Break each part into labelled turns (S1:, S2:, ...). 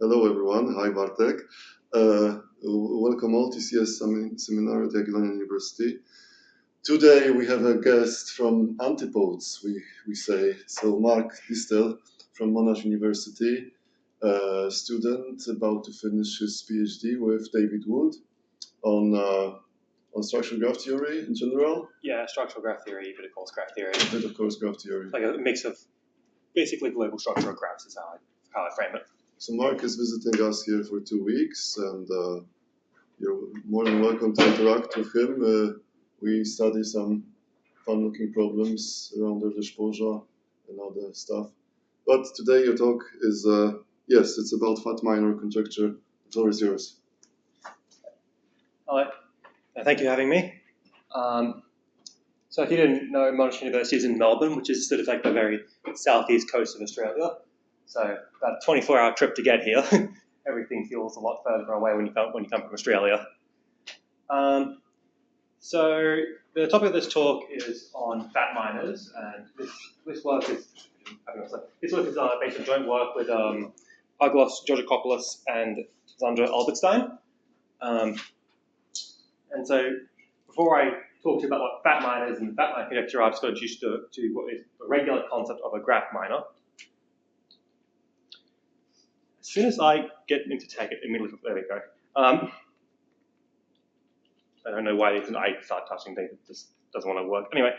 S1: Hello everyone, hi Bartek. Welcome all to TCS seminar at Jagiellonian University. Today we have a guest from Antipodes, we say. So Marc Distel from Monash University, a student about to finish his PhD with David Wood on structural graph theory in general.
S2: Yeah, structural graph theory, a bit of coarse graph theory.
S1: A bit of coarse graph theory.
S2: Like a mix of basically global structural graphs is how I frame it.
S1: So Marc is visiting us here for 2 weeks, and you're more than welcome to interact with him. We study some fun-looking problems around the Spoja and other stuff. But today your talk is, yes, it's about fat minor conjecture. The floor is yours.
S2: Hello, thank you for having me. So if you didn't know, Monash University is in Melbourne, which is sort of like the very southeast coast of Australia. So about a 24-hour trip to get here. Everything feels a lot further away when you come from Australia. So the topic of this talk is on fat minors, and this work is based on joint work with Aglos Georgakopoulos and Zandra Albertstein. And so before I talk to you about what fat minors and fat minor conjecture are, I'm just going to introduce you to what is the regular concept of a graph minor. As soon as I get into tech, it immediately, there we go. I don't know why I start touching things, it just doesn't want to work. Anyway,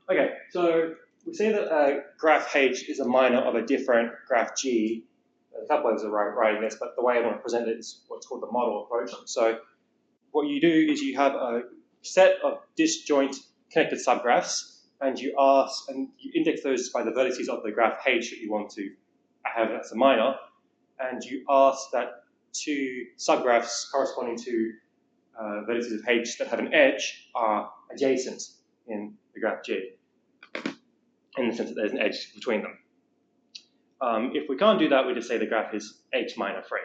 S2: okay, so we say that a graph H is a minor of a different graph G. There's a couple ways of writing this, but the way I want to present it is what's called the model approach. So what you do is you have a set of disjoint connected subgraphs, and you index those by the vertices of the graph H that you want to have as a minor, and you ask that two subgraphs corresponding to vertices of H that have an edge are adjacent in the graph G, in the sense that there's an edge between them. If we can't do that, we just say the graph is H minor free.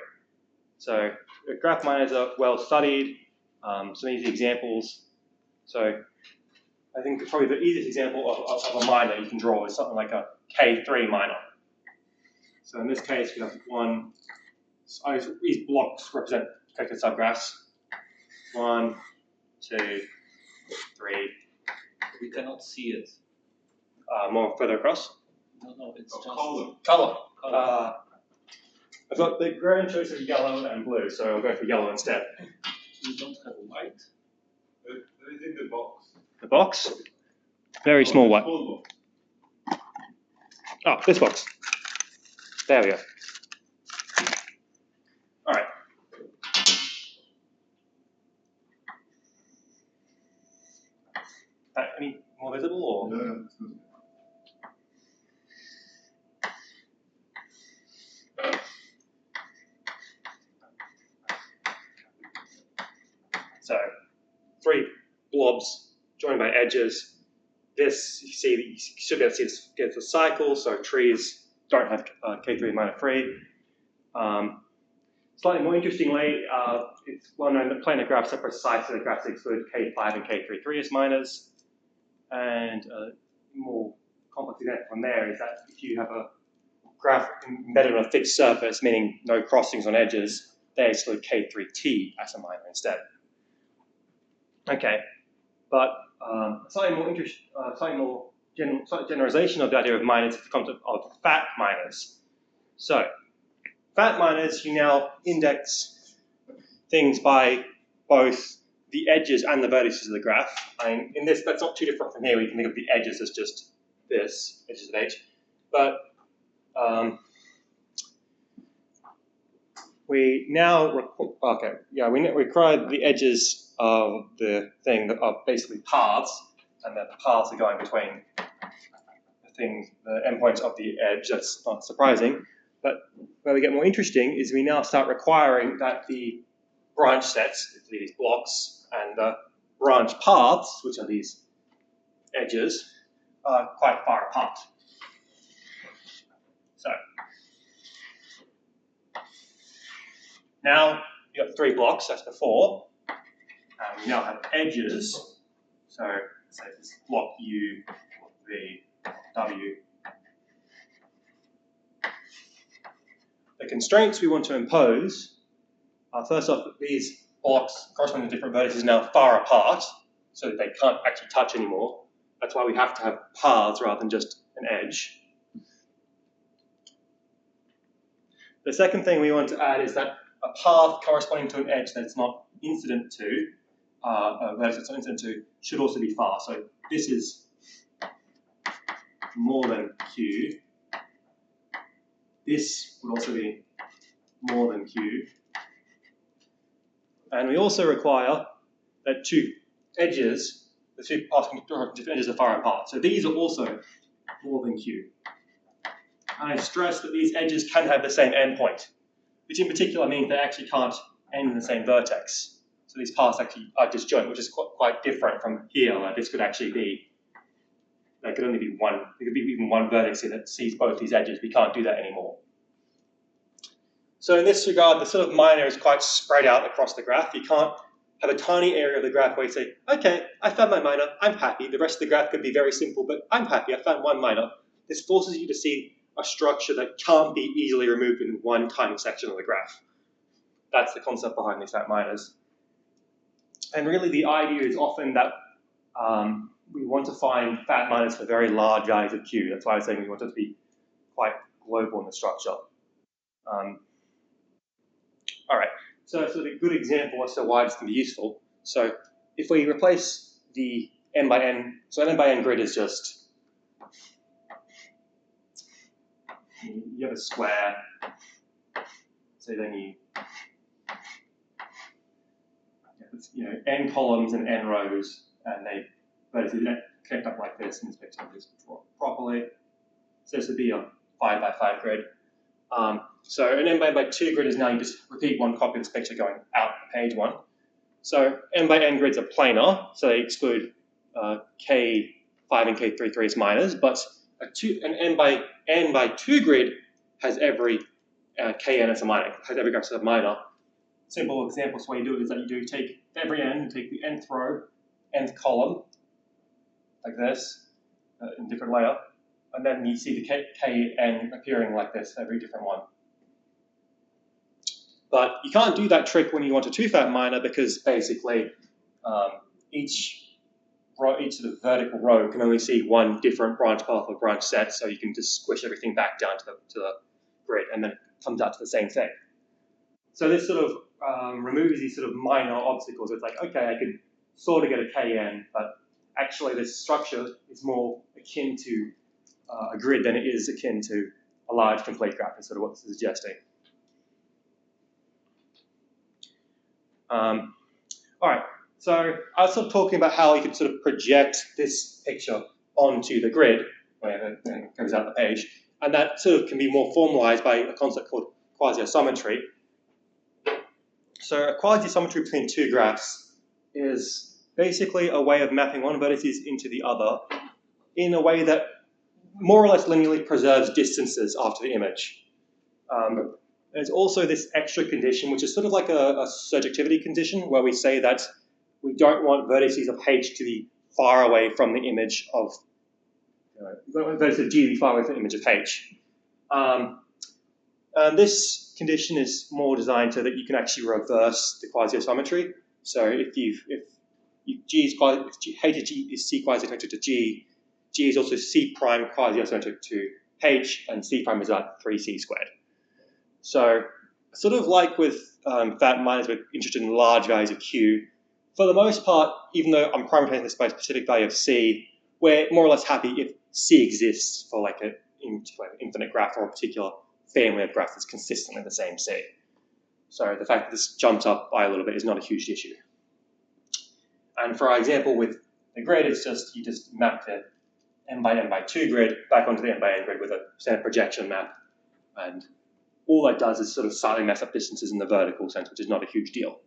S2: So the graph minors are well studied. Some easy examples. So I think probably the easiest example of a minor you can draw is something like a K3 minor. So in this case, we have these blocks represent connected subgraphs. 1, 2, 3.
S3: We cannot see it.
S2: More further across.
S3: No, it's just
S2: Color. I've got the grand choice of yellow and blue, so I'll go for yellow instead.
S3: You don't have white.
S4: There is in the box.
S2: The box, very small white.
S4: Small box.
S2: Oh, this box. There we go. All right. Any more visible or?
S1: Yeah.
S2: So 3 blobs joined by edges. This, you should be able to see this gets a cycle, so trees don't have K3 minor free. Slightly more interestingly, it's well known that planar graphs are precisely the graphs that exclude K5 and K33 as minors. And a more complex example from there is that if you have a graph embedded on a fixed surface, meaning no crossings on edges, they exclude K3T as a minor instead. Okay, but slightly more generalization of the idea of minors is the concept of fat minors. So, fat minors, you now index things by both the edges and the vertices of the graph. In this, that's not too different from here. We can think of the edges as just this, edges of H. But we now require the edges of the thing that are basically paths, and that the paths are going between the endpoints of the edge. That's not surprising. But where we get more interesting is we now start requiring that the branch sets, these blocks, and the branch paths, which are these edges, are quite far apart. So now you've got 3 blocks, as before, and we now have edges. So say this block U, V, W. the constraints we want to impose are, first off, these blocks corresponding to different vertices are now far apart, so that they can't actually touch anymore. That's why we have to have paths rather than just an edge. The second thing we want to add is that a path corresponding to an edge that's not incident to, a vertex that's not incident to, should also be far. So this is more than Q. This would also be more than Q. And we also require that two edges, the two paths different edges are far apart. So these are also more than Q. And I stress that these edges can have the same endpoint, which in particular means they actually can't end in the same vertex. So these paths actually are disjoint, which is quite different from here, where this could actually be, there could only be one, there could be even one vertex here that sees both these edges. We can't do that anymore. So in this regard, the sort of minor is quite spread out across the graph. You can't have a tiny area of the graph where you say, okay, I found my minor, I'm happy. The rest of the graph could be very simple, but I'm happy, I found one minor. This forces you to see a structure that can't be easily removed in one tiny section of the graph. That's the concept behind these fat minors. And really the idea is often that we want to find fat minors for very large values of Q. That's why I was saying we want it to be quite global in the structure. All right, so sort of a good example as to why this can be useful. So if we replace the n by n, so an n by n grid is just, you have a square, so then n columns and n rows, and they connect up like this in this picture, just properly. So this would be a 5 by 5 grid. So an n by 2 grid is now you just repeat one copy of this picture going out page 1. So n by n grids are planar, so they exclude K5 and K33 as minors, but an n by 2 grid has every Kn as a minor, has every graph as a minor. Simple example, so what you do is that you do take every n, you take the nth row, nth column, like this, in different layer, and then you see the Kn appearing like this, every different one. But you can't do that trick when you want a two-fat minor because basically each sort of vertical row can only see one different branch path or branch set, so you can just squish everything back down to the grid and then it comes out to the same thing. So this sort of removes these sort of minor obstacles. It's like, okay, I could sort of get a Kn, but actually this structure is more akin to a grid than it is akin to a large complete graph, is sort of what this is suggesting. All right, so I was sort of talking about how you could sort of project this picture onto the grid, where it goes out the page, and that sort of can be more formalized by a concept called quasi-isometry. So a quasi-isometry between two graphs is basically a way of mapping one vertices into the other in a way that more or less linearly preserves distances after the image. There's also this extra condition, which is sort of like a surjectivity condition, where we say that we don't want vertices of H to be far away from the image of, we don't want vertices of G to be far away from the image of H. And this condition is more designed so that you can actually reverse the quasi-isometry. So if H is C quasi-isometric to G, G is also C prime quasi-isometric to H, and C prime is about 3C squared. So sort of like with fat minors, we're interested in large values of Q. For the most part, even though I'm parameterizing this by a specific value of C, we're more or less happy if C exists for like an infinite graph or a particular family of graphs that's consistently the same C. So the fact that this jumps up by a little bit is not a huge issue. And for our example with the grid, it's just, you just map the n by 2 grid back onto the n by n grid with a standard projection map. And all that does is sort of slightly mess up distances in the vertical sense, which is not a huge deal.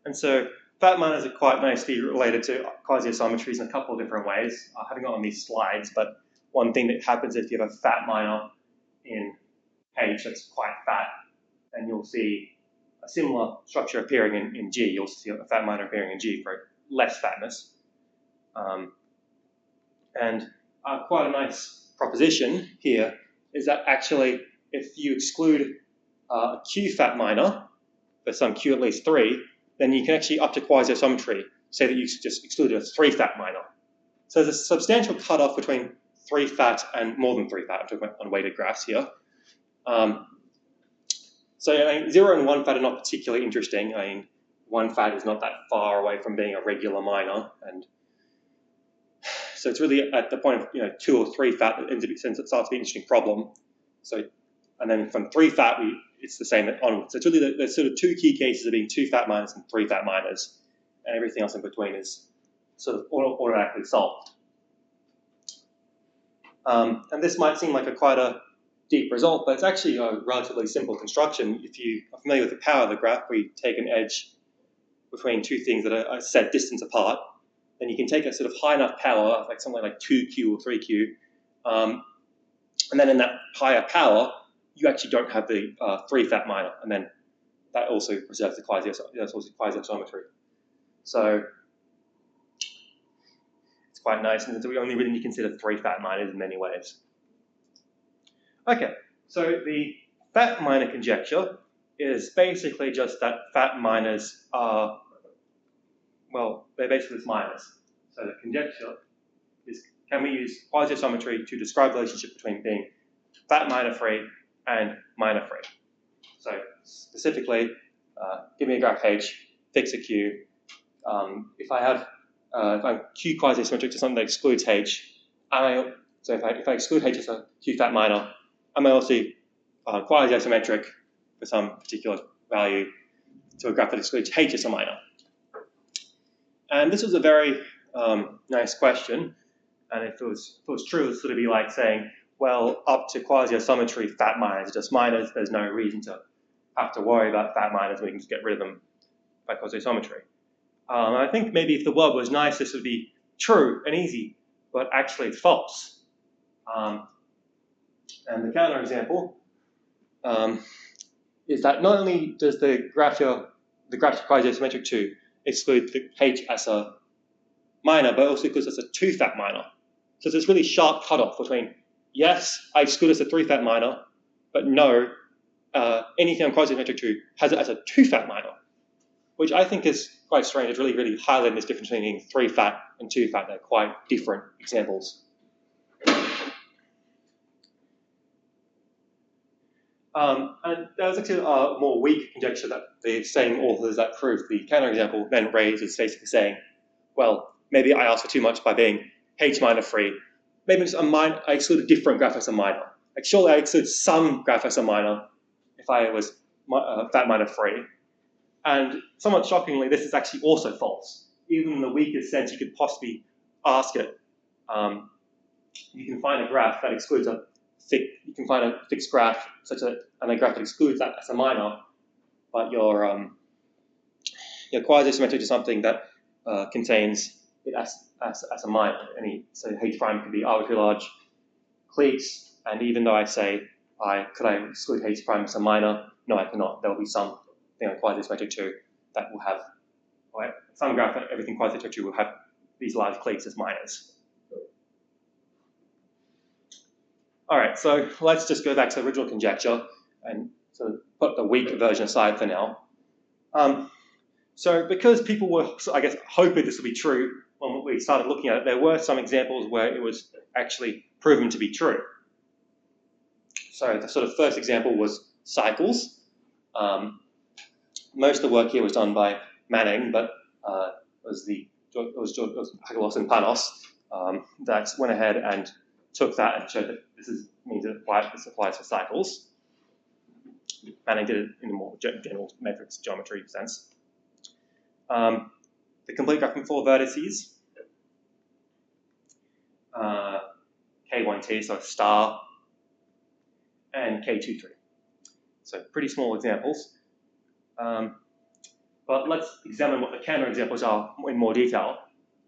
S2: And so fat minors are quite nicely related to quasi-isometries in a couple of different ways. I haven't got on these slides, but one thing that happens if you have a fat minor in H that's quite fat, then you'll see a similar structure appearing in G. You'll see a fat minor appearing in G for less fatness. And quite a nice proposition here is that actually if you exclude a Q fat minor for some Q at least 3, then you can actually, up to quasi-isometry, say that you just excluded a 3 fat minor. So there's a substantial cutoff between 3 fat and more than 3 fat. I'm talking about unweighted graphs here. So I mean, 0 and 1 fat are not particularly interesting. I mean, 1 fat is not that far away from being a regular minor, and so it's really at the point of 2 or 3 fat that since it starts to be an interesting problem. So, and then from 3 fat, it's the same onwards. So it's really the sort of 2 key cases of being 2 fat minors and 3 fat minors, and everything else in between is sort of automatically solved. And this might seem like quite a deep result, but it's actually a relatively simple construction. If you are familiar with the power of the graph, we take an edge between 2 things that are a set distance apart, then you can take a sort of high enough power, like something like 2Q or 3Q, and then in that higher power, you actually don't have the 3 fat minor, and then that also preserves the quasi-isometry. So it's quite nice, and we only really consider 3 fat minors in many ways. Okay, so the fat minor conjecture is basically just that fat minors are, well, they're basically just minors. So the conjecture is, can we use quasi-isometry to describe the relationship between being fat minor free and minor free? So specifically, give me a graph H, fix a Q. If I'm Q quasi-isometric to something that excludes H, so if I exclude H as a Q fat minor, I may also quasi-isometric for some particular value to a graph that excludes H as a minor. And this was a very nice question, and if it was true, it would sort of be like saying, well, up to quasi-isometry, fat minors are just minors. There's no reason to have to worry about fat minors. We can just get rid of them by quasi-isometry. I think maybe if the world was nice, this would be true and easy, but actually it's false. And the counterexample is that not only does the graph quasi-isometric to exclude the H as a minor, but also because it's a 2 fat minor. So there's this really sharp cutoff between, yes, I exclude as a 3 fat minor, but no, anything I'm quasi-isometric to has it as a 2 fat minor, which I think is quite strange. It's really, really highlighting this difference between 3 fat and 2 fat. They're quite different examples. And there was actually a more weak conjecture that the same authors that proved the counterexample then raised, is basically saying, well, maybe I asked for too much by being H minor free. Maybe just I exclude a different graph as a minor. Like surely I exclude some graph as a minor if I was fat minor free. And somewhat shockingly, this is actually also false. Even in the weakest sense you could possibly ask it. You can find a graph that excludes you can find a fixed graph and a graph that excludes that as a minor, but your quasi-isometric to something that contains it as a minor. So H prime could be arbitrarily large cliques, and even though I say could I exclude H prime as a minor? No, I cannot. There will be something on quasi-isometric to that will have some graph that everything quasi-isometric to will have these large cliques as minors. All right, so let's just go back to the original conjecture and sort of put the weak version aside for now. So because people were, I guess, hoping this would be true when we started looking at it, there were some examples where it was actually proven to be true. So the sort of first example was cycles. Most of the work here was done by Manning, but it was Haggelos and Panos that went ahead and took that and showed that this applies for cycles. Manning did it in a more general matrix geometry sense. The complete graph from 4 vertices, K1T, so star, and K23. So pretty small examples. But let's examine what the counterexamples are in more detail.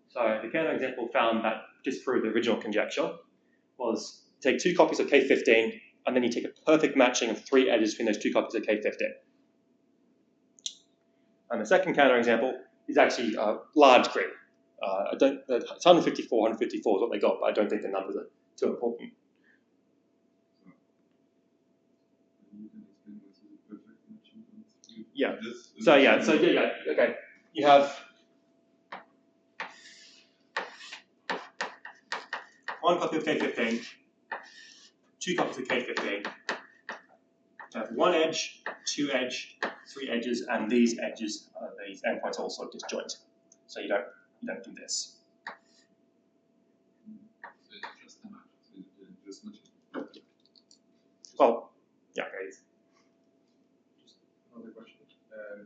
S2: So the counterexample found that disproved the original conjecture was take 2 copies of K15, and then you take a perfect matching of 3 edges between those 2 copies of K15. And the second counterexample is actually a large grid. It's 154, 154 is what they got, but I don't think the numbers are too important. Yeah. Okay. You have one copy of K15, two copies of K15. You have one edge, two edge, three edges, and these edges, these endpoints are also disjoint. So you don't do this. Well, yeah, okay.
S5: Another question.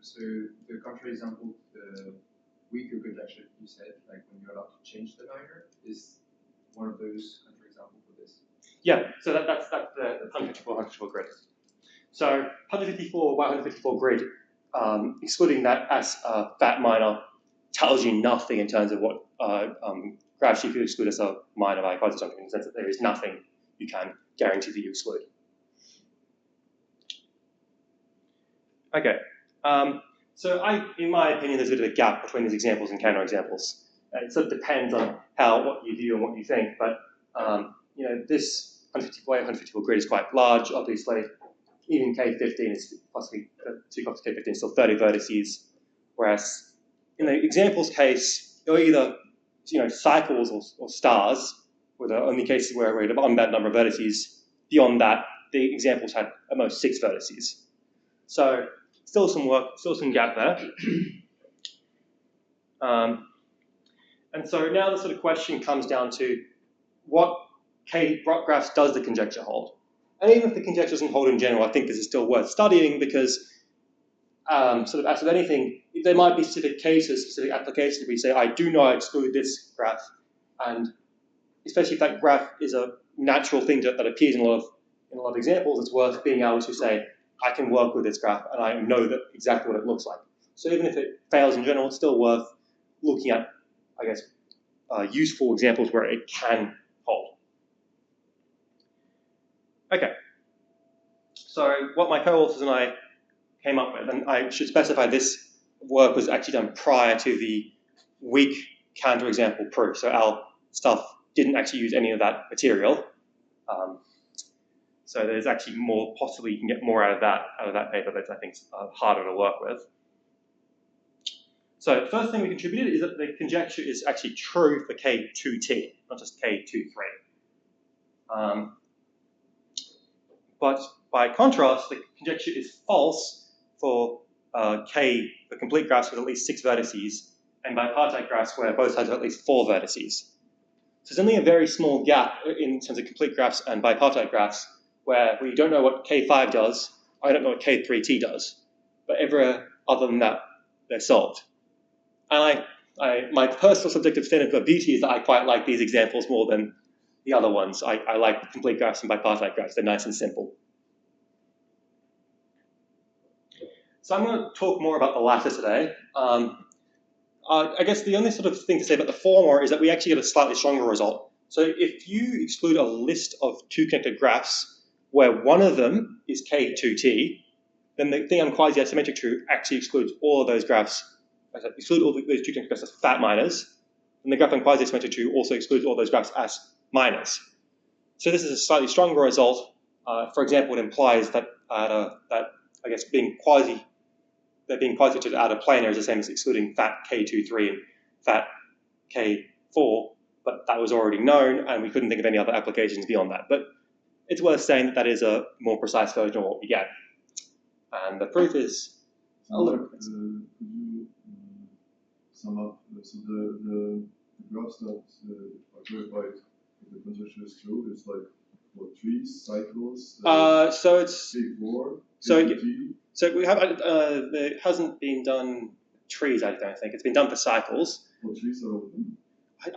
S5: So the counterexample, the weaker conjecture you said, like when you're allowed to change the liner, is one of those counterexamples for this.
S2: Yeah, so that's the 154 grid. So 154 by 154 grid, excluding that as a fat minor, tells you nothing in terms of what graphs you could exclude as a minor by quasi-isometry, in the sense that there is nothing you can guarantee that you exclude. Okay, so in my opinion, there's a bit of a gap between these examples and counterexamples. It sort of depends on what you view and what you think, but this 154 grid is quite large, obviously. Even K15 is possibly 2 copies of K15 is still 30 vertices, whereas in the examples case, you're either cycles or stars, were the only cases where we had an unbound number of vertices. Beyond that, the examples had at most 6 vertices. So still some work, still some gap there. And so now the sort of question comes down to what graphs does the conjecture hold? And even if the conjecture doesn't hold in general, I think this is still worth studying because sort of as with anything, there might be specific cases, specific applications where you say, I do not exclude this graph. And especially if that graph is a natural thing that appears in a lot of examples, it's worth being able to say, I can work with this graph and I know exactly what it looks like. So even if it fails in general, it's still worth looking at, I guess, useful examples where it can hold. Okay, so what my co-authors and I came up with, and I should specify this work was actually done prior to the weak counterexample proof, so our stuff didn't actually use any of that material. So there's actually more, possibly you can get more out of that paper, but I think it's harder to work with. So the first thing we contributed is that the conjecture is actually true for K2T, not just K23. But by contrast, the conjecture is false for for complete graphs with at least 6 vertices, and bipartite graphs where both sides have at least 4 vertices. So there's only a very small gap in terms of complete graphs and bipartite graphs where we don't know what K5 does, I don't know what K3T does, but everywhere other than that, they're solved. And my personal subjective standard of beauty is that I quite like these examples more than the other ones. I like complete graphs and bipartite graphs. They're nice and simple. So I'm going to talk more about the latter today. I guess the only sort of thing to say about the former is that we actually get a slightly stronger result. So if you exclude a list of 2 connected graphs where one of them is K2T, then the thing on quasi-isometric true actually excludes all of those graphs, exclude all those 2 connected graphs as fat minors, and the graph on quasi-isometric true also excludes all those graphs as minors. So this is a slightly stronger result. For example, it implies that I guess being quasi out of planar is the same as excluding fat K23 and fat K4, but that was already known, and we couldn't think of any other applications beyond that. But it's worth saying that that is a more precise version of what we get. And the proof is a little bit.
S1: Could you sum up? So the graphs that are verified if the conjecture is true, it's like what, trees, cycles?
S2: So it's
S1: K4,
S2: so
S1: K2T?
S2: So we have it hasn't been done trees. I don't think it's been done for cycles.
S1: Well, trees are open.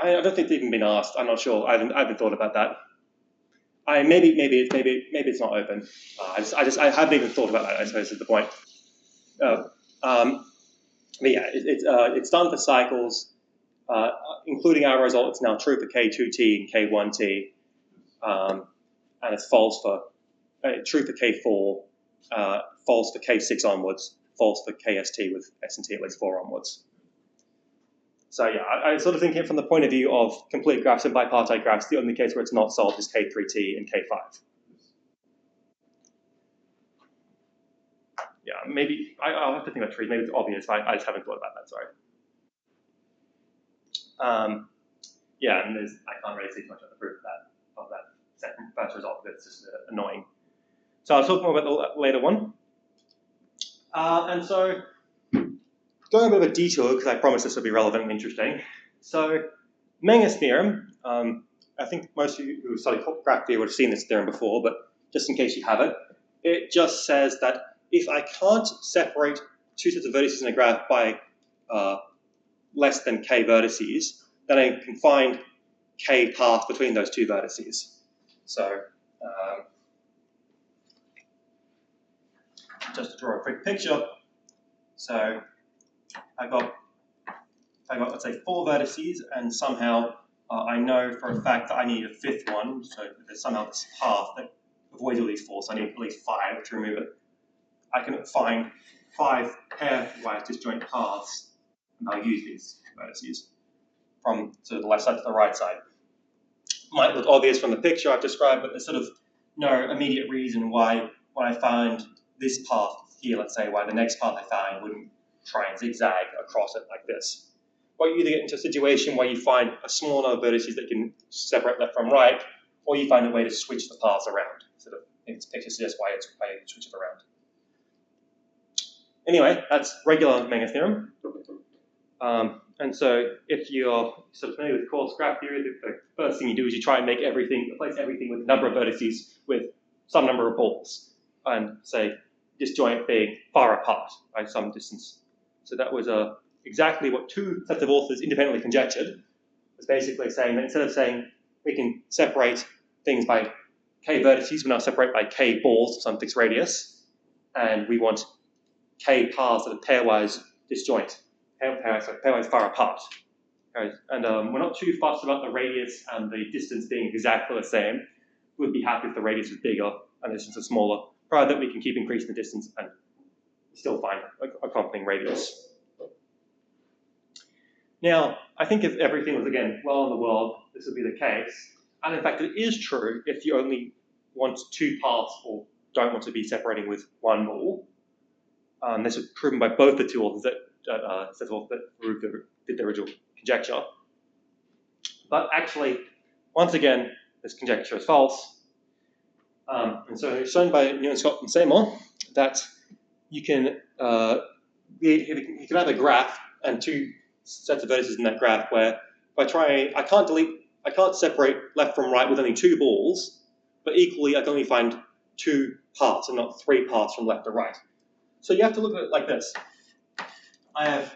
S2: I don't think they've even been asked. I'm not sure. I haven't thought about that. Maybe it's not open. I haven't even thought about that. I suppose is the point. But yeah, it's done for cycles, including our result. It's now true for K2T and K1T, and it's false for true for K4, false for K6 onwards, false for KST with S and T at least 4 onwards. So yeah, I sort of think it from the point of view of complete graphs and bipartite graphs. The only case where it's not solved is K3T and K5. Yeah, maybe I'll have to think about trees. Maybe it's obvious. I just haven't thought about that. Sorry. Yeah, and I can't really see much of the proof of that second first result. It's just annoying. So I'll talk more about the later one. And so going a bit of a detour because I promised this would be relevant and interesting. So Menger's theorem. I think most of you who study graph theory would have seen this theorem before, but just in case you haven't, it just says that if I can't separate two sets of vertices in a graph by less than k vertices, then I can find k paths between those two vertices. So just to draw a quick picture, so I got let's say 4 vertices, and somehow I know for a fact that I need a 5th one. So there's somehow this path that avoids all these 4, so I need at least 5 to remove it. I can find 5 pairwise disjoint paths, and I'll use these vertices from sort of the left side to the right side. Might look obvious from the picture I've described, but there's sort of no immediate reason why when I find this path here, let's say, why the next path I find wouldn't try and zigzag across it like this. Or you either get into a situation where you find a small number of vertices that can separate left from right, or you find a way to switch the paths around. Sort of, this picture suggests why you switch it around. Anyway, that's regular Menger's theorem. And so if you're sort of familiar with coarse graph theory, the first thing you do is you try and replace everything with a number of vertices with some number of balls, and say disjoint being far apart by some distance. So that was exactly what 2 sets of authors independently conjectured. Was basically saying that instead of saying we can separate things by k vertices, we now separate by k balls of some fixed radius, and we want k paths that are pairwise disjoint. Pairwise far apart. And we're not too fussed about the radius and the distance being exactly the same. We'd be happy if the radius was bigger and the distance was smaller, provided that we can keep increasing the distance and still find accompanying radius. Now, I think if everything was, again, well in the world, this would be the case. And in fact, it is true if you only want 2 paths or don't want to be separating with 1 ball. This was proven by both the 2 authors that did the original conjecture. But actually, once again, this conjecture is false. And so it's shown by Newton, Scott, and Seymour that you can have a graph and 2 sets of vertices in that graph where if I can't separate left from right with only 2 balls, but equally I can only find 2 paths and not 3 paths from left to right. So you have to look at it like this. I have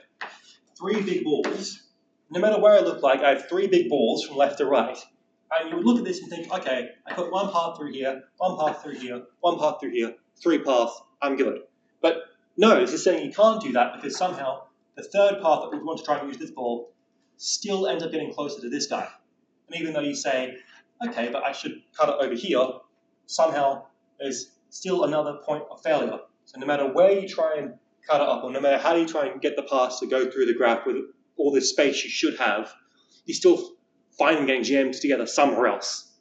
S2: 3 big balls. No matter where I look like, I have 3 big balls from left to right. And you would look at this and think, okay, I put 1 path through here, 1 path through here, 1 path through here, 3 paths, I'm good. But no, this is saying you can't do that because somehow the 3rd path that we want to try and use this ball still ends up getting closer to this guy. And even though you say, okay, but I should cut it over here, somehow there's still another point of failure. So no matter where you try and cut it up, or no matter how you try and get the paths to go through the graph with all this space you should have, you still find them getting jammed together somewhere else.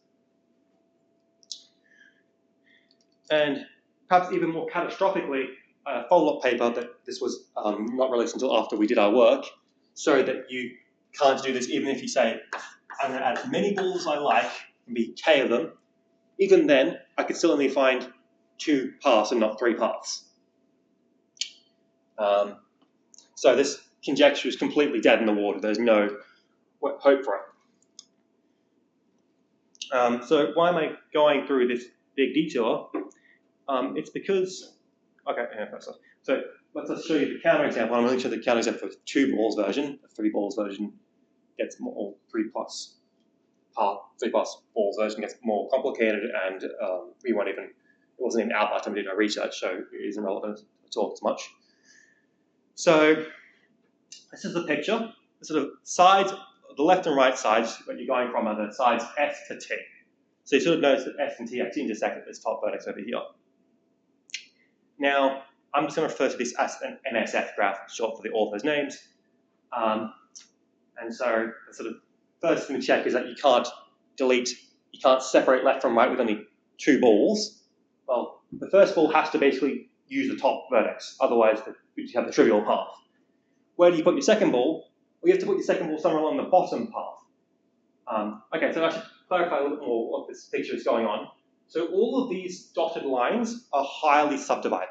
S2: And perhaps even more catastrophically, a follow-up paper that this was not released until after we did our work, showed that you can't do this even if you say, I'm going to add as many balls as I like, and be k of them. Even then, I could still only find 2 paths and not 3 paths. So this conjecture is completely dead in the water. There's no hope for it. So why am I going through this big detour? It's because, okay, so let's just show you the counterexample. I'm going to show the counterexample for the 2 balls version. The 3 balls version gets more, 3 plus balls version gets more complicated, and it wasn't even out by the time we did our research, so it isn't relevant to talk as much. So this is the picture. The sort of sides, the left and right sides, what you're going from are the sides S to T. So you sort of notice that S and T actually intersect at this top vertex over here. Now, I'm just going to refer to this as an NSF graph, short for the author's names. And so the sort of first thing to check is that you can't separate left from right with only two balls. Well, the first ball has to basically use the top vertex, otherwise you have the trivial path. Where do you put your second ball? Well, you have to put your second ball somewhere along the bottom path. Okay, so I should clarify a little bit more what this picture is going on. So all of these dotted lines are highly subdivided,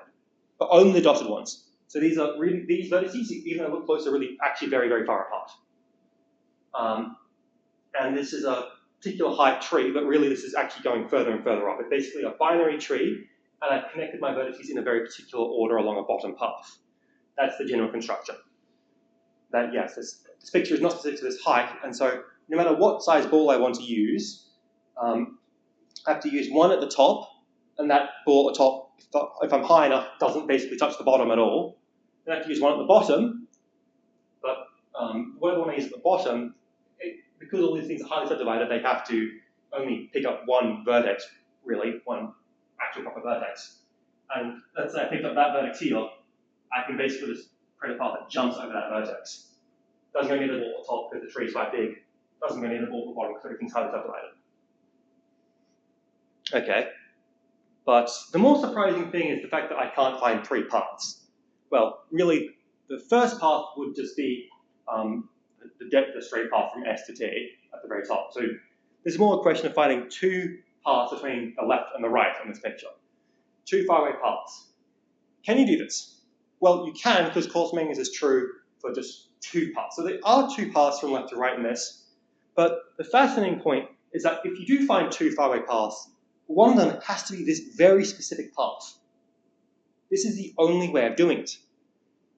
S2: but only the dotted ones. So these vertices, even though they look close, are really actually very, very far apart. And this is a particular height tree, but really this is actually going further and further up. It's basically a binary tree, and I've connected my vertices in a very particular order along a bottom path. That's the general construction. That, yes, this picture is not specific to this height, and so no matter what size ball I want to use, I have to use one at the top, and that ball at the top, if I'm high enough, doesn't basically touch the bottom at all. Then I have to use one at the bottom, but whatever one I use at the bottom, because all these things are highly subdivided, they have to only pick up one vertex, really, one actual proper vertex. And let's say I picked up that vertex here, I can basically just create a path that jumps over that vertex. Doesn't go near the ball at the top because the tree is quite big. Doesn't go near the ball at the bottom because everything's highly subdivided. Okay. But the more surprising thing is the fact that I can't find three paths. Well, really, the first path would just be the straight path from S to T at the very top. So there's more a question of finding two paths between the left and the right on this picture. Two faraway paths. Can you do this? Well, you can, because coarse manganese is true for just two paths. So there are two paths from left to right in this, but the fascinating point is that if you do find two faraway paths, one of them has to be this very specific path. This is the only way of doing it.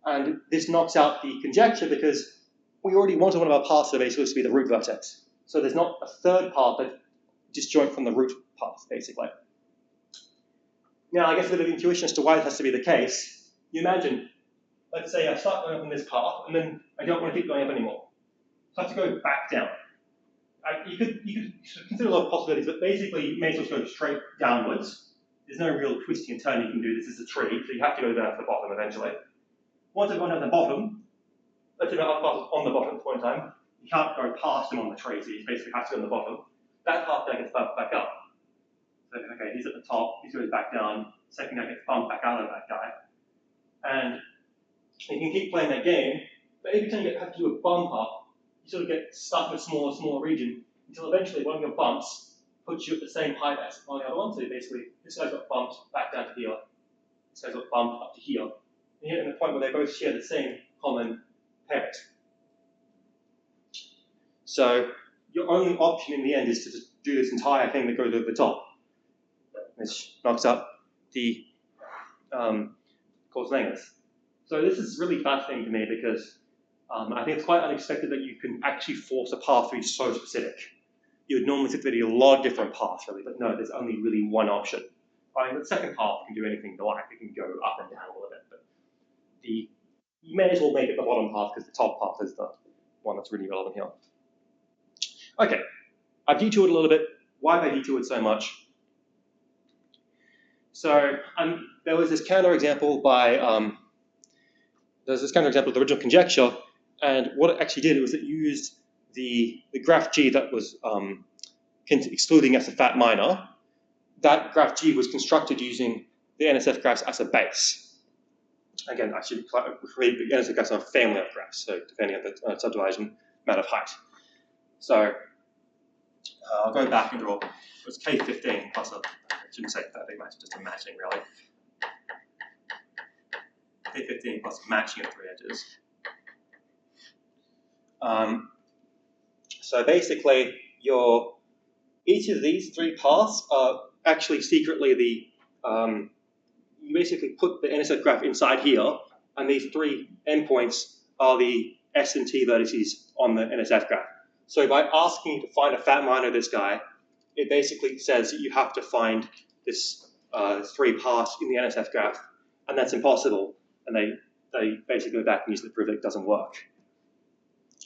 S2: And this knocks out the conjecture because we already wanted one of our paths to basically be the root vertex. So there's not a third path that's disjoint from the root path, basically. Now, I guess a bit of intuition as to why this has to be the case. You imagine, let's say I start going up on this path, and then I don't want to keep going up anymore. So I have to go back down. You could consider a lot of possibilities, but basically you may as well go straight downwards. There's no real twisting and turning you can do. This is a tree, so you have to go down to the bottom eventually. Once I've gone down to the bottom, let's say my other path is on the bottom at this point in time, you can't go past him on the tree, so you basically have to go on the bottom. That path then gets bumped back up. So, okay, he's at the top, he goes back down, second guy gets bumped back out of that guy. And you can keep playing that game, but every time you have to do a bump up, you sort of get stuck in a smaller, smaller region until eventually one of your bumps puts you at the same height as the other one. So basically, this guy's got bumped back down to here, this guy's got bumped up to here. And you get to the point where they both share the same common parent. So your only option in the end is to just do this entire thing that goes over the top, which knocks up the coarse length. So this is really fascinating to me because I think it's quite unexpected that you can actually force a path to be so specific. You would normally think there'd be a lot of different paths, really, but no, there's only really one option. I mean, the second path can do anything you like. It can go up and down a little bit, but you may as well make it the bottom path because the top path is the one that's really relevant here. Okay, I've detoured a little bit. Why have I detoured so much? So there was this counterexample by the original conjecture, and what it actually did was it used the graph G that was excluding as a fat minor. That graph G was constructed using the NSF graphs as a base. Again, I should create the NSF graphs on a family of graphs, so depending on the subdivision amount of height. So I'll go back and draw. It was K15 plus I shouldn't say that big match, just a matching really. K15 plus matching at three edges. So basically, each of these three paths are actually secretly you basically put the NSF graph inside here, and these three endpoints are the S and T vertices on the NSF graph. So by asking you to find a fat minor of this guy, it basically says that you have to find this three paths in the NSF graph, and that's impossible. And they basically go back and use the proof that it doesn't work.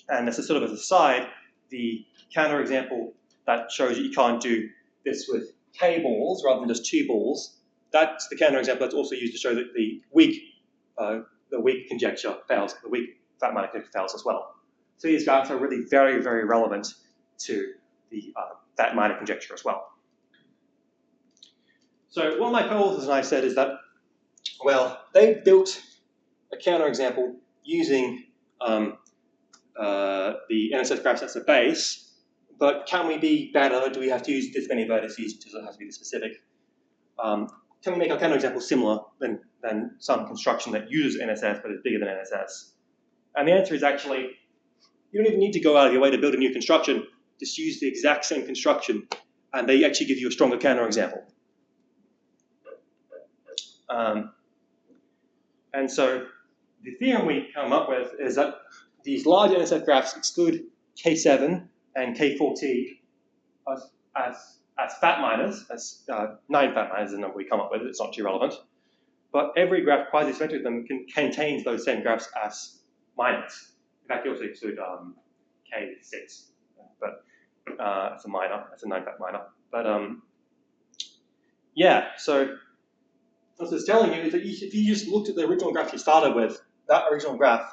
S2: And as a sort of an aside, the counterexample that shows that you can't do this with K balls rather than just two balls, that's the counterexample that's also used to show that the weak conjecture fails, the weak fat minor conjecture fails as well. So these graphs are really very, very relevant to the that minor conjecture as well. So what my co-authors and I said is that, well, they built a counterexample using the NSF graphs as a base, but can we be better? Do we have to use this many vertices? Does it have to be this specific? Can we make our counterexample similar than some construction that uses NSS but is bigger than NSS? And the answer is actually, you don't even need to go out of your way to build a new construction. Just use the exact same construction, and they actually give you a stronger counterexample. And so the theorem we come up with is that these large NSF graphs exclude K7 and K4T as fat minors, as 9 fat minors is the number we come up with. It's not too relevant. But every graph quasi-symmetric of them contains those same graphs as minors. In fact, you also exclude K6, but it's a minor. It's a 9 fat minor. But yeah, so what it's telling you is that if you just looked at the original graph you started with, that original graph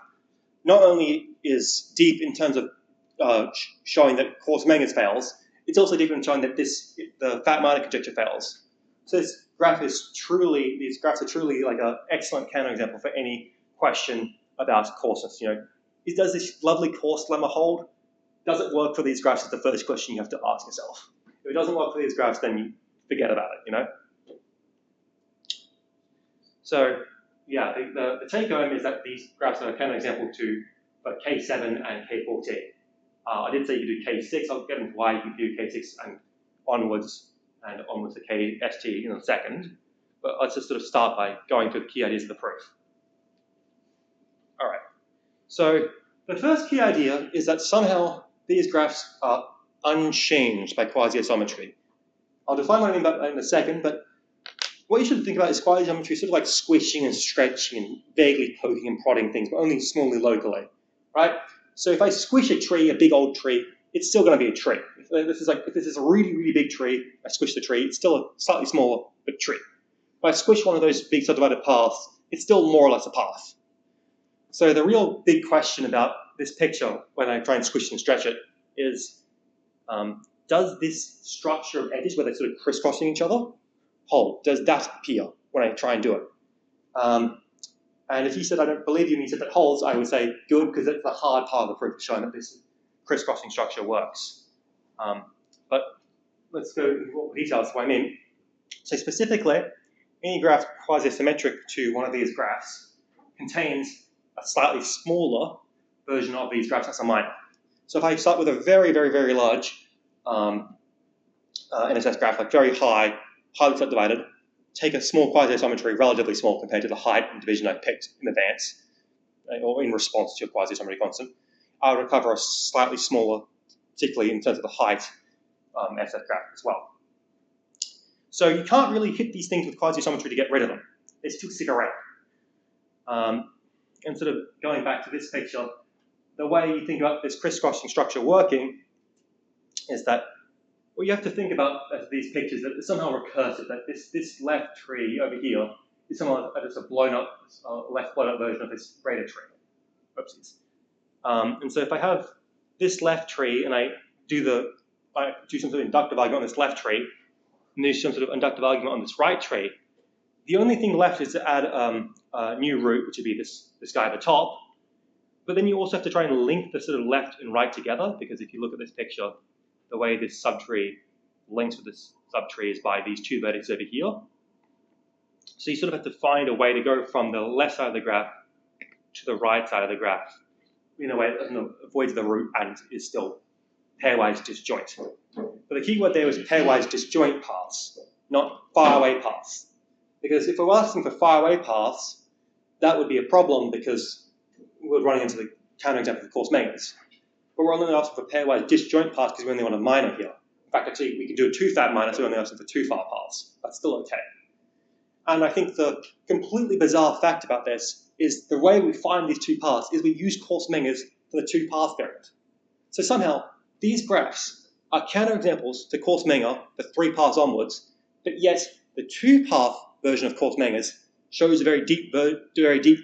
S2: not only is deep in terms of showing that coarse manganese fails, it's also deep in showing that the fat minor conjecture fails. So this graph is truly, these graphs are truly like an excellent counterexample for any question about coarseness. You know, does this lovely coarse lemma hold? Does it work for these graphs? Is the first question you have to ask yourself. If it doesn't work for these graphs, then you forget about it. You know. So yeah, the take home is that these graphs are a counterexample to K7 and K14. I did say you could do K6. I'll get into why you can do K6 and onwards to KST in a second. But let's just sort of start by going through the key ideas of the proof. All right. So the first key idea is that somehow these graphs are unchanged by quasi-isometry. I'll define what I mean by that in a second, but what you should think about is quasi-isometry sort of like squishing and stretching and vaguely poking and prodding things, but only smallly locally, right? So if I squish a tree, a big old tree, it's still going to be a tree. If this is a really, really big tree, I squish the tree, it's still a slightly smaller but tree. If I squish one of those big subdivided paths, it's still more or less a path. So the real big question about this picture, when I try and squish and stretch it, is does this structure of edges where they're sort of crisscrossing each other hold? Does that appear when I try and do it? And if you said, I don't believe you, and you said that holds, I would say, good, because that's the hard part of the proof, showing that this crisscrossing structure works. But let's go into more details of what I mean. So specifically, any graph quasi-symmetric to one of these graphs contains a slightly smaller version of these graphs as a minor. So if I start with a very, very, very large NSS graph, like very high, highly subdivided, take a small quasi-isometry, relatively small compared to the height and division I picked in advance, or in response to a quasi-isometry constant, I would recover a slightly smaller, particularly in terms of the height, SF graph as well. So you can't really hit these things with quasi-isometry to get rid of them. They still stick around. And sort of going back to this picture, the way you think about this crisscrossing structure working is that what you have to think about as these pictures that it's somehow recursive, that this left tree over here is somehow just a blown up, left blown up version of this greater tree. Oopsies. And so if I have this left tree and I do some sort of inductive argument on this left tree, and do some sort of inductive argument on this right tree, the only thing left is to add a new root, which would be this guy at the top. But then you also have to try and link the sort of left and right together, because if you look at this picture, the way this subtree links with this subtree is by these two vertices over here. So you sort of have to find a way to go from the left side of the graph to the right side of the graph in a way that avoids the root and is still pairwise disjoint. But the key word there was pairwise disjoint paths, not faraway paths. Because if we're asking for faraway paths, that would be a problem because we're running into the counterexample of coarse manganese. But we're only asking for pairwise disjoint paths because we only want a minor here. In fact, actually, we could do a 2 fat minor, so we're only asking for 2 far paths. That's still okay. And I think the completely bizarre fact about this is the way we find these 2 paths is we use coarse manganese for the 2 path variant. So somehow, these graphs are counterexamples to coarse manganese for 3 paths onwards, but yet the 2 path version of coarse manganese shows a very deep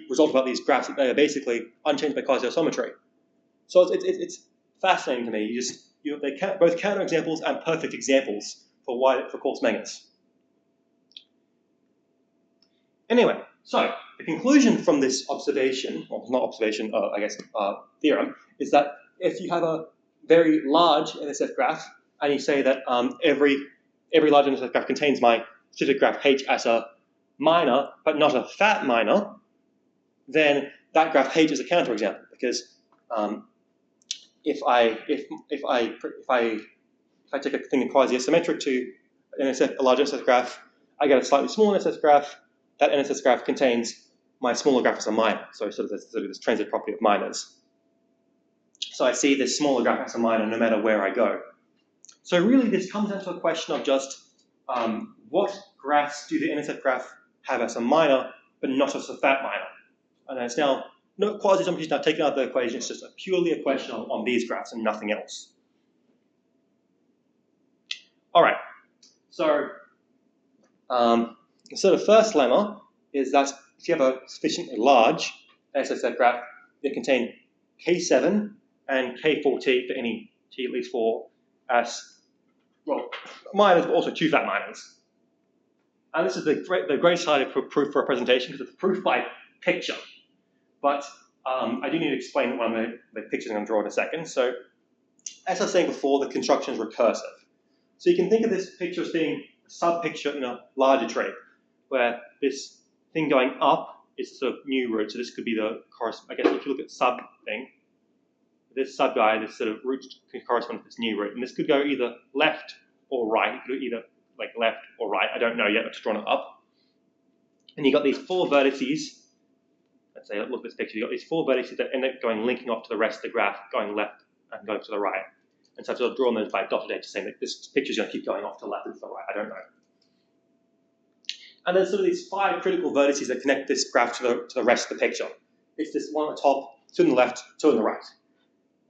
S2: result about these graphs that they are basically unchanged by quasi-isometry. So it's fascinating to me. They're both counterexamples and perfect examples for coarse mangas. Anyway, so the conclusion from this observation, or not observation, theorem, is that if you have a very large NSF graph and you say that every large NSF graph contains my specific graph H as a minor, but not a fat minor, then that graph H is a counterexample, because if I take a thing quasi-isometric to a large NSF graph, I get a slightly smaller NSF graph. That NSF graph contains my smaller graph as a minor, so sort of this transit property of minors. So I see this smaller graph as a minor no matter where I go. So really this comes down to a question of just what graphs do the NSF graph have as a minor, but not as a fat minor? And it's now, no quasi-isometry is now taken out of the equation, it's just purely a question on these graphs and nothing else. All right, so so the first lemma is that if you have a sufficiently large NSF graph that contain K7 and K4T for any T at least 4 as, well, minors, but also 2 fat minors. And this is the great side of proof for a presentation, because it's proof by picture. But I do need to explain one of the pictures I'm going to draw in a second. So as I was saying before, the construction is recursive. So you can think of this picture as being a sub-picture in a larger tree, where this thing going up is the sort of new root. So this could be the I guess if you look at sub thing, this sub guy, this sort of root can correspond to this new root. And this could go either left or right. It could go either like left or right. I don't know yet. I've just drawn it up. And you've got these 4 vertices. Let's say, look at this picture. You've got these 4 vertices that end up linking off to the rest of the graph, going left and going to the right. And so I've sort of drawn those by dotted edges, saying that this picture is going to keep going off to the left and to the right. I don't know. And there's sort of these 5 critical vertices that connect this graph to the rest of the picture. It's this one at the top, 2 on the left, 2 on the right.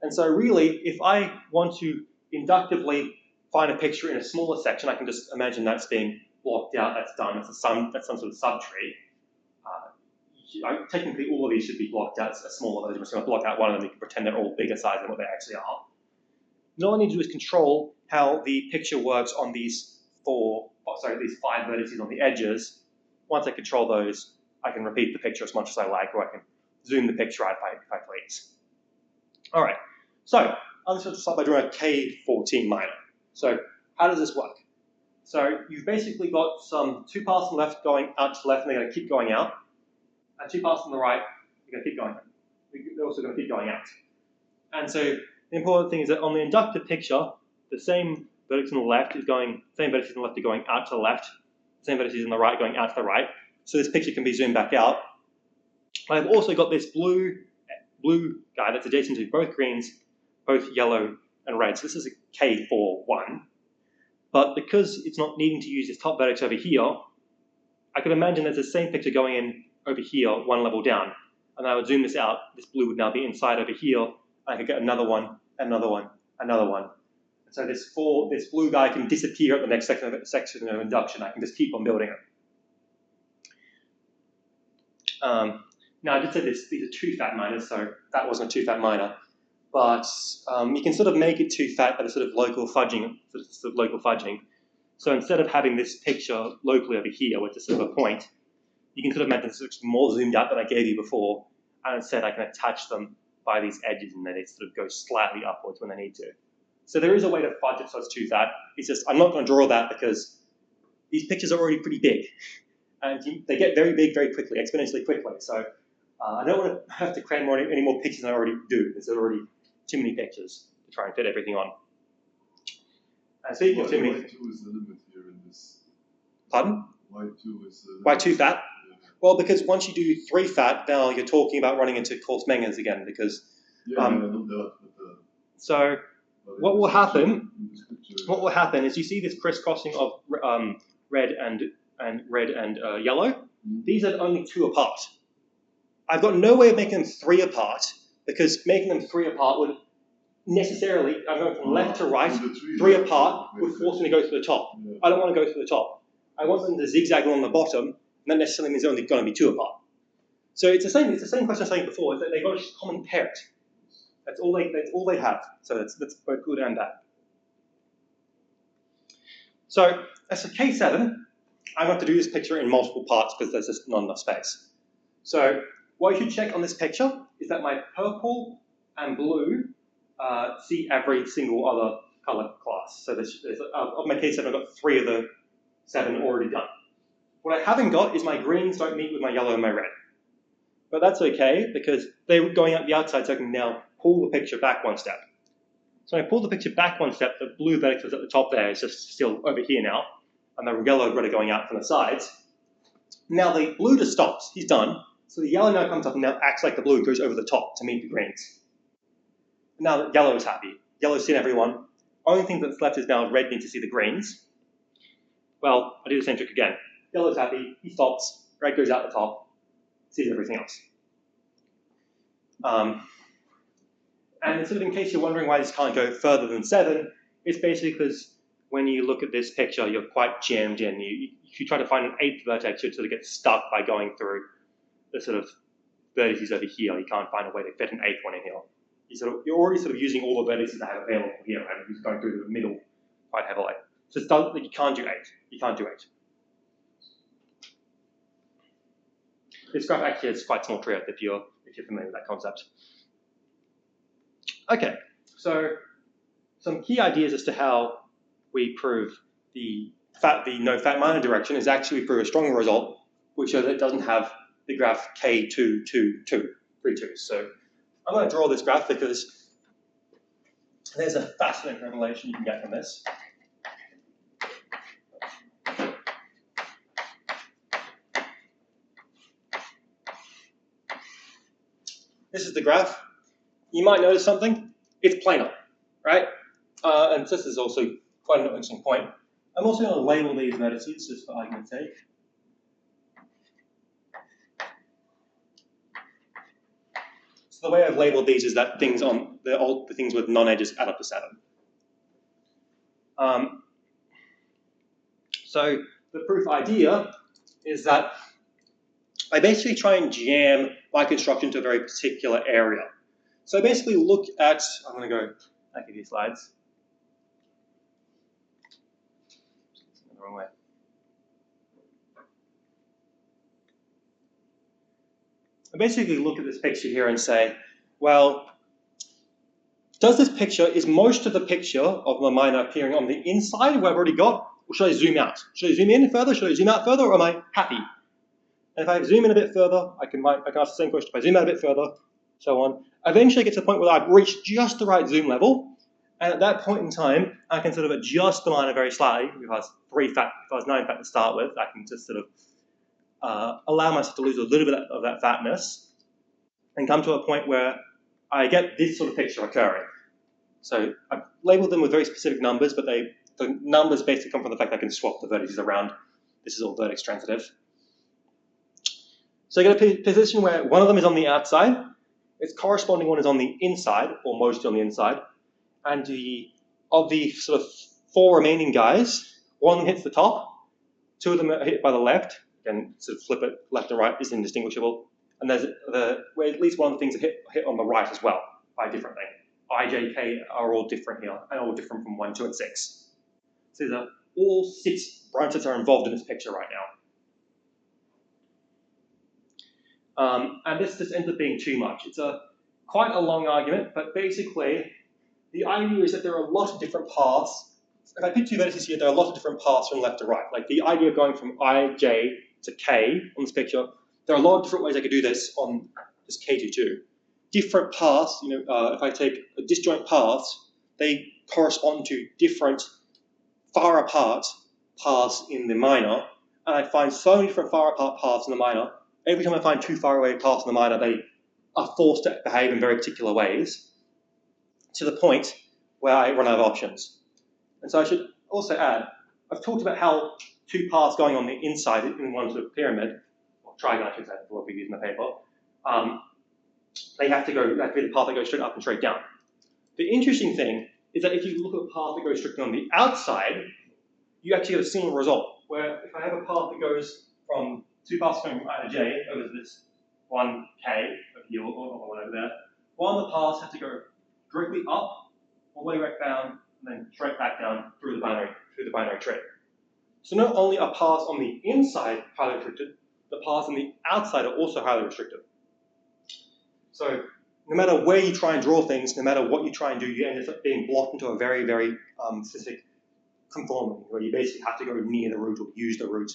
S2: And so really, if I want to inductively find a picture in a smaller section, I can just imagine that's being blocked out, that's done, that's some sort of subtree. Technically, all of these should be blocked out. It's a smaller version. We're just going to block out one of them. You can pretend they're all bigger size than what they actually are. And all I need to do is control how the picture works on these 5 vertices on the edges. Once I control those, I can repeat the picture as much as I like, or I can zoom the picture out if I please. All right, so I'm just going to start by drawing a K14 minor. So how does this work? So you've basically got some 2 paths on the left going out to the left, and they're going to keep going out. And 2 paths on the right, they're going to keep going. They're also going to keep going out. And so the important thing is that on the inductive picture, the same vertex on the left is going, same vertices on the left are going out to the left, same vertices on the right going out to the right. So this picture can be zoomed back out. I've also got this blue guy that's adjacent to both greens, both yellow and red. So this is a K41. But because it's not needing to use this top vertex over here, I could imagine there's the same picture going in over here, 1 level down. And I would zoom this out. This blue would now be inside over here. I could get another one, another one, another one. And so this blue guy can disappear at the next section of induction. I can just keep on building it. Now I did say these are 2 fat minors, so that wasn't a 2 fat minor. But you can sort of make it 2 fat by the sort of local fudging. So instead of having this picture locally over here, with just sort of a point, you can sort of imagine this more zoomed out than I gave you before. And instead I can attach them by these edges, and then they sort of go slightly upwards when they need to. So there is a way to fudge it so it's 2 fat. It's just, I'm not going to draw that because these pictures are already pretty big. And they get very big very quickly, exponentially quickly. So I don't want to have to cram any more pictures than I already do. There's already too many pictures to try and fit everything on. And speaking of too many...
S1: Why 2 is the limit here in this?
S2: Pardon?
S1: Why 2 is the limit?
S2: Why 2 fat?
S1: Yeah.
S2: Well, because once you do 3 fat, now you're talking about running into coarse mangas again, because...
S1: Yeah, I know that,
S2: so what will happen is you see this crisscrossing of red and yellow.
S1: Mm-hmm.
S2: These are only 2 apart. I've got no way of making them 3 apart, because making them 3 apart would necessarily, I'm going from left to right, 3 apart would force me to go to the top.
S1: Yeah.
S2: I don't want to go to the top. I want them to zigzag along the bottom, and that necessarily means they're only going to be 2 apart. So it's the same question I was saying before, is that they've got a common parent. That's all they have. So that's both good and bad. So as for K7, I'm going to do this picture in multiple parts because there's just not enough space. So what you should check on this picture is that my purple and blue see every single other color class. So of my K7, I've got 3 of the 7 already done. What I haven't got is my greens don't meet with my yellow and my red. But that's okay because they're going out the outside, so I can now pull the picture back 1 step. So when I pull the picture back 1 step, the blue vertex that's at the top there is just still over here now, and the yellow and red are going out from the sides. Now the blue just stops, he's done. So the yellow now comes up and now acts like the blue and goes over the top to meet the greens. Now the yellow is happy. Yellow's seen everyone. Only thing that's left is now red needs to see the greens. Well, I do the same trick again. Yellow's happy, he stops, red goes out the top, sees everything else. And sort of in case you're wondering why this can't go further than 7, it's basically because when you look at this picture, you're quite jammed in. If you try to find an 8th vertex, you'd sort of get stuck by going through the sort of vertices over here. You can't find a way to fit an 8th one in here. You're already sort of using all the vertices that I have available here, and you're going through the middle quite heavily. So you can't do 8. You can't do 8. This graph actually has quite small triad if you're familiar with that concept. Okay, so some key ideas as to how we prove the no fat minor direction is actually we prove a stronger result, which shows that it doesn't have the graph K2, 2, 2, 3, 2. So I'm going to draw this graph because there's a fascinating revelation you can get from this. This is the graph. You might notice something. It's planar, right? And this is also quite an interesting point. I'm also going to label these vertices just for argument's sake. So the way I've labeled these is that things on the things with non-edges add up to 7. So the proof idea is that I basically try and jam my construction to a very particular area. So I basically look at, I'm going to go back a few slides. The wrong way. I basically look at this picture here and say, well, is most of the picture of my minor appearing on the inside where I've already got, or should I zoom out? Should I zoom in further? Should I zoom out further, or am I happy? And if I zoom in a bit further, I can ask the same question. If I zoom out a bit further, so on. Eventually I get to the point where I've reached just the right zoom level, and at that point in time, I can sort of adjust the minor very slightly. If I was 9 fat to start with, I can just sort of allow myself to lose a little bit of that fatness, and come to a point where I get this sort of picture occurring. So I've labeled them with very specific numbers, but the numbers basically come from the fact that I can swap the vertices around. This is all vertex transitive. So I get a position where one of them is on the outside, its corresponding one is on the inside, or mostly on the inside, and of the sort of 4 remaining guys, one hits the top, 2 of them are hit by the left, and sort of flip it left and right is indistinguishable, and there's where at least one of the things that hit on the right as well by a different thing. I, J, K are all different here, and all different from 1, 2, and 6. So these are all 6 branches are involved in this picture right now. And this just ends up being too much. It's quite a long argument, but basically the idea is that there are a lot of different paths. If I pick 2 vertices here, there are a lot of different paths from left to right. Like the idea of going from I, J to K on this picture, there are a lot of different ways I could do this on this K22. Different paths, if I take disjoint paths, they correspond to different far apart paths in the minor, and I find so many different far apart paths in the minor. Every time I find 2 far away paths in the minor, they are forced to behave in very particular ways, to the point where I run out of options. And so I should also add, I've talked about how 2 paths going on the inside in one sort of pyramid, or triangle I should say, for what we use in the paper, they have to be the path that goes straight up and straight down. The interesting thing is that if you look at a path that goes strictly on the outside, you actually get a similar result, where if I have a path that goes from 2 paths going from I to J over to this 1K over here, or one over there, one of the paths has to go directly up, all the way back down, and then straight back down through the binary tree. So not only are paths on the inside highly restricted, the paths on the outside are also highly restricted. So no matter where you try and draw things, no matter what you try and do, you end up being blocked into a very, very specific conformity, where you basically have to go near the root or use the root.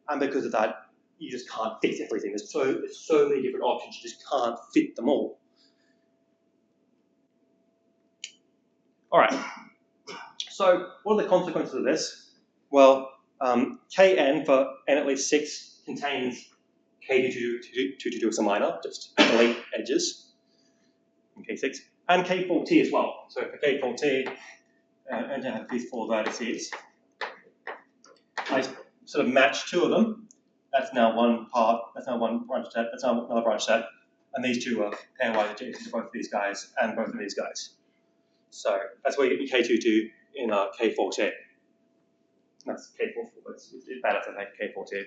S2: And because of that, you just can't fit everything. There's so many different options, you just can't fit them all. All right, so what are the consequences of this? Well, Kn for n at least 6 contains K22 as a minor, just delete edges in K6, and K4T as well. So for K4T, and to have these 4 vertices, I sort of match 2 of them. That's now one part, that's now one branch set, that's now another branch set, and these 2 are pairwise adjacent to both of these guys and both of these guys. So that's where you get your K22 in K4T. That's K44, but it's better to take K4T.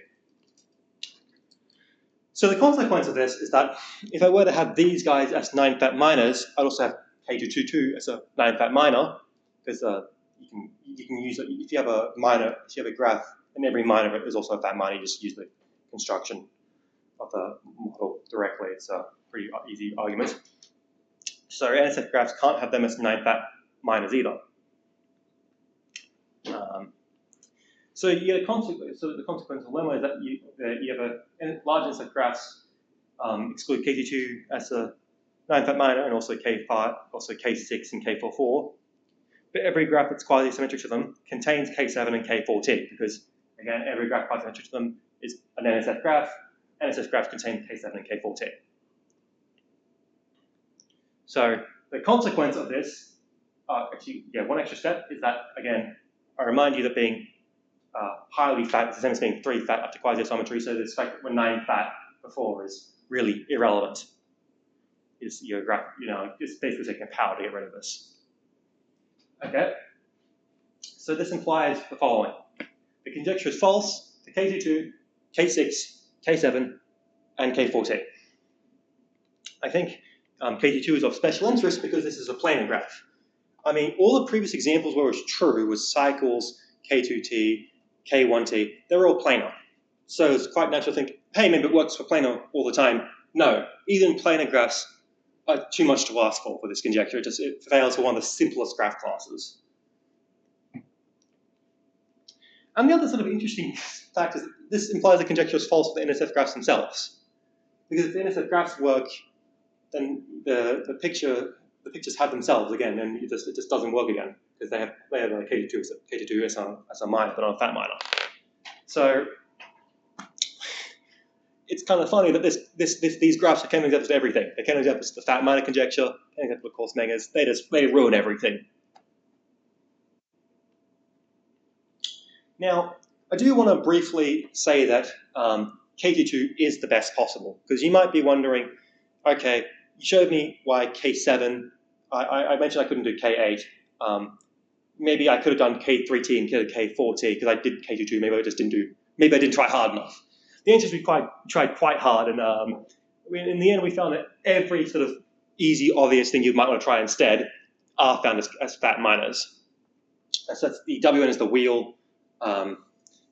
S2: So the consequence of this is that if I were to have these guys as 9 fat minors, I'd also have K22 as a 9 fat minor, because you can use it if you have a minor, if you have a graph, and every minor is also a fat minor. You just use the construction of the model directly. It's a pretty easy argument. So NSF graphs can't have them as 9 fat minors either. So you get a consequence. So the consequence of lemma is that you have a large NSF graphs exclude K22 as a 9 fat minor, and also K5, also K6 and K44. But every graph that's quasi-symmetric to them contains K7 and K4T, because again, every graph quasi-symmetric to them is an NSF graph. NSF graphs contain K7 and K4T. So the consequence of this, actually, one extra step is that, again, I remind you that being highly fat is the same as being 3 fat up to quasi-isometry, so this fact that we're 9 fat before is really irrelevant. Is your graph, it's basically taking power to get rid of this. Okay, so this implies the following. The conjecture is false for K22, K6, K7, and K4T. I think K22 is of special interest because this is a planar graph. I mean, all the previous examples where it was true was cycles, K2T, K1T, they're all planar. So it's quite natural to think, hey, maybe it works for planar all the time. No, even planar graphs are too much to ask for this conjecture. It fails for one of the simplest graph classes. And the other sort of interesting fact is that this implies the conjecture is false for the NSF graphs themselves. Because if the NSF graphs work, then the pictures have themselves again, and it just doesn't work again because they have a K22 as a minor, but not a fat minor. So it's kind of funny that these graphs are counterexamples to everything. They're counterexamples to the fat minor conjecture, counterexamples to coarse megas. They ruin everything. Now, I do want to briefly say that K22 is the best possible, because you might be wondering, okay, you showed me why K7, I mentioned I couldn't do K8. Maybe I could have done K3T and K4T, because I did K22, maybe I didn't try hard enough. The answer is we tried quite hard, and in the end we found that every sort of easy, obvious thing you might want to try instead are found as fat minors. And so that's the Wn is the wheel,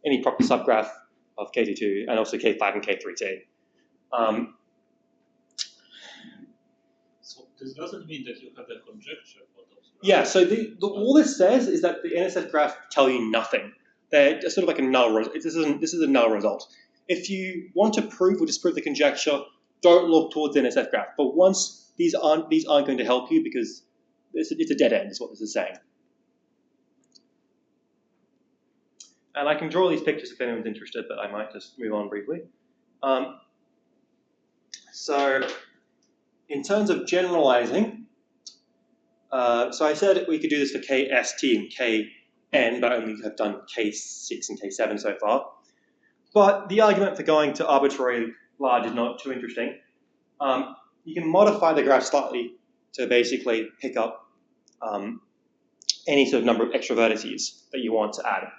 S2: any proper subgraph of K22, and also K5 and K3T.
S3: So this doesn't mean that you have a conjecture for those.
S2: Yeah, so all this says is that the NSF graph tell you nothing. They're just sort of like a null result. This is a null result. If you want to prove or disprove the conjecture, don't look towards the NSF graph. But once these aren't going to help you, because it's a dead end, is what this is saying. And I can draw these pictures if anyone's interested, but I might just move on briefly. So in terms of generalizing, so I said we could do this for KST and KN, but only have done K6 and K7 so far. But the argument for going to arbitrarily large is not too interesting. You can modify the graph slightly to basically pick up any sort of number of extra vertices that you want to add.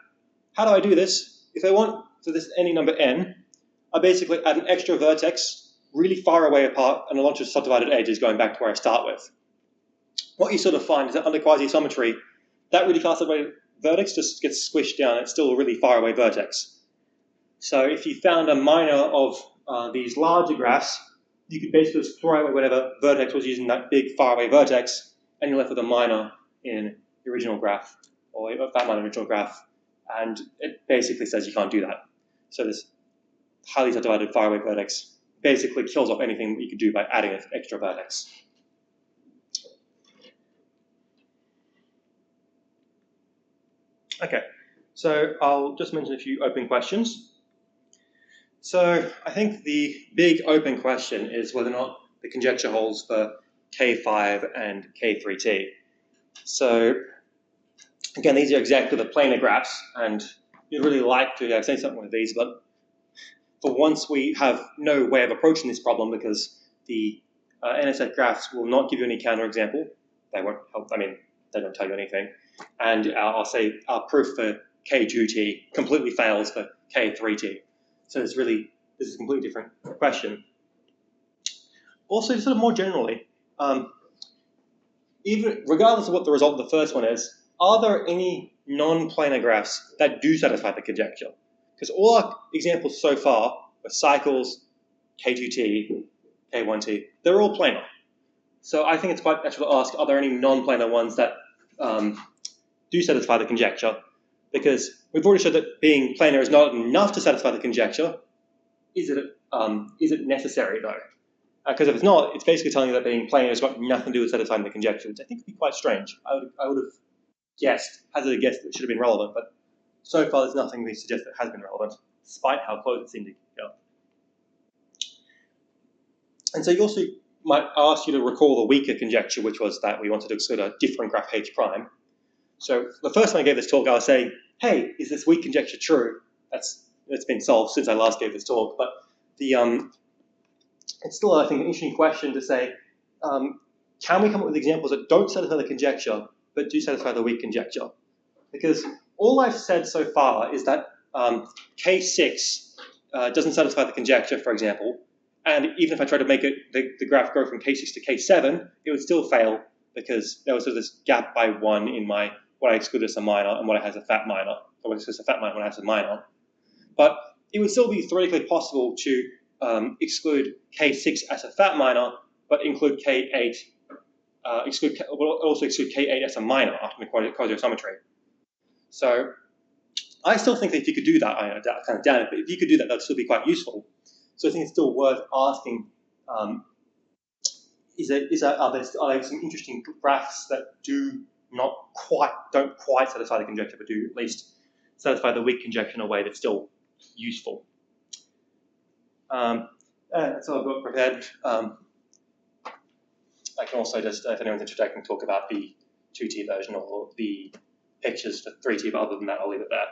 S2: How do I do this? If I want for this any number n, I basically add an extra vertex really far away apart and a bunch of subdivided edges going back to where I start with. what you sort of find is that under quasi-isometry, that really far away vertex just gets squished down. It's still a really far away vertex. So if you found a minor of these larger graphs, you could basically just throw away whatever vertex was using that big far away vertex, and you're left with a minor in the original graph, or a fat minor original graph, and it basically says you can't do that. So this highly subdivided far away vertex basically kills off anything that you could do by adding an extra vertex. Okay, so I'll just mention a few open questions. So I think the big open question is whether or not the conjecture holds for K5 and K3T. So again, these are exactly the planar graphs, and you'd really like to say something with these, but for once we have no way of approaching this problem because the NSF graphs will not give you any counterexample. They won't help, I mean, they don't tell you anything. And I'll say our proof for K2T completely fails for K3T. So this is a completely different question. Also, sort of more generally, even regardless of what the result of the first one is, are there any non-planar graphs that do satisfy the conjecture? Because all our examples so far were cycles, K2T, K1T, they're all planar. So I think it's quite natural to ask, are there any non-planar ones that do satisfy the conjecture? Because we've already showed that being planar is not enough to satisfy the conjecture. Is it necessary though? Because if it's not, it's basically telling you that being planar has got nothing to do with satisfying the conjecture, which I think would be quite strange. I would have hazarded a guess that it should have been relevant, but so far there's nothing we suggest that has been relevant, despite how close it seemed to go. And so you also might ask you to recall the weaker conjecture, which was that we wanted to exclude a different graph H prime. So the first time I gave this talk, I was saying, hey, is this weak conjecture true? It's been solved since I last gave this talk, but it's still, I think, an interesting question to say, can we come up with examples that don't satisfy the conjecture, but do satisfy the weak conjecture? Because all I've said so far is that K6 doesn't satisfy the conjecture, for example, and even if I try to make the graph go from K6 to K7, it would still fail because there was sort of this gap by 1 in my what I exclude as a minor and what I has a fat minor, or what I exclude as a fat minor when I has a minor. But it would still be theoretically possible to exclude K6 as a fat minor, but include K8, also exclude K8 as a minor after the quasi-isometry. So I still think that if you could do that, I kind of doubt it, but if you could do that, that'd still be quite useful. So I think it's still worth asking, are there some interesting graphs that don't quite satisfy the conjecture, but do at least satisfy the weak conjecture in a way that's still useful? That's all I've got prepared. I can also just, if anyone's interested, I can talk about the 2T version or the pictures for 3T, but other than that, I'll leave it there.